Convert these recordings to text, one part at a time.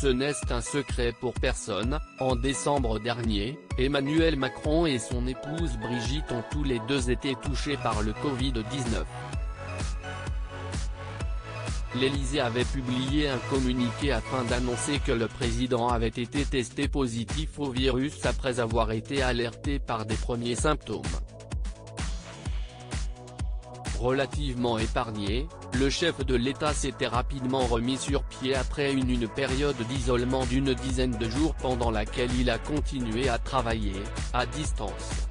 Ce n'est un secret pour personne, en décembre dernier, Emmanuel Macron et son épouse Brigitte ont tous les deux été touchés par le Covid-19. L'Élysée avait publié un communiqué afin d'annoncer que le président avait été testé positif au virus après avoir été alerté par des premiers symptômes. Relativement épargné, le chef de l'État s'était rapidement remis sur pied après une période d'isolement d'une dizaine de jours pendant laquelle il a continué à travailler, à distance.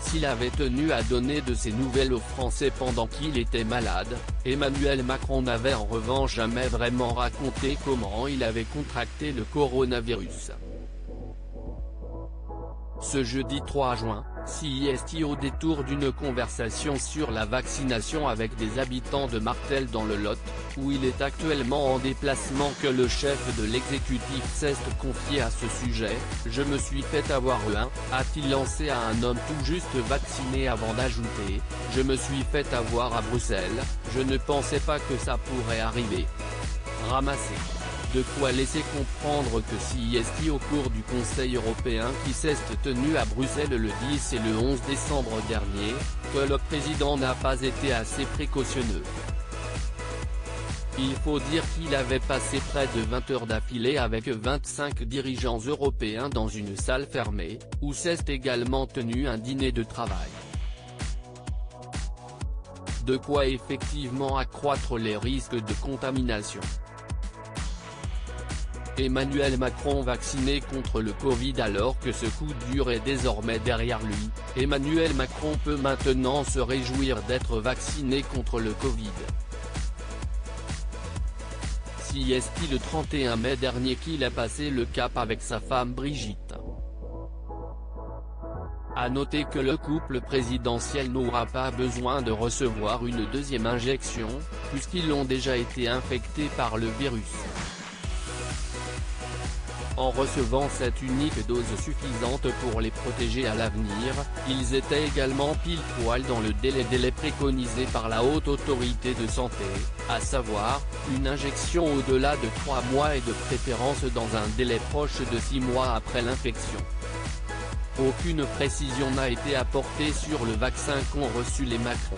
S'il avait tenu à donner de ses nouvelles aux Français pendant qu'il était malade, Emmanuel Macron n'avait en revanche jamais vraiment raconté comment il avait contracté le coronavirus. Ce jeudi 3 juin, CIST au détour d'une conversation sur la vaccination avec des habitants de Martel dans le Lot, où il est actuellement en déplacement que le chef de l'exécutif s'est confié à ce sujet, « Je me suis fait avoir a-t-il lancé à un homme tout juste vacciné avant d'ajouter, « Je me suis fait avoir à Bruxelles, je ne pensais pas que ça pourrait arriver. » Ramassé. De quoi laisser comprendre que CIST au cours du Conseil européen qui s'est tenu à Bruxelles le 10 et le 11 décembre dernier, que le président n'a pas été assez précautionneux. Il faut dire qu'il avait passé près de 20 heures d'affilée avec 25 dirigeants européens dans une salle fermée, où s'est également tenu un dîner de travail. De quoi effectivement accroître les risques de contamination. Emmanuel Macron vacciné contre le Covid alors que ce coup dur est désormais derrière lui, Emmanuel Macron peut maintenant se réjouir d'être vacciné contre le Covid. CIST le 31 mai dernier qu'il a passé le cap avec sa femme Brigitte. À noter que le couple présidentiel n'aura pas besoin de recevoir une deuxième injection, puisqu'ils ont déjà été infectés par le virus. En recevant cette unique dose suffisante pour les protéger à l'avenir, ils étaient également pile poil dans le délai préconisé par la Haute Autorité de Santé, à savoir, une injection au-delà de 3 mois et de préférence dans un délai proche de 6 mois après l'infection. Aucune précision n'a été apportée sur le vaccin qu'ont reçu les Macron.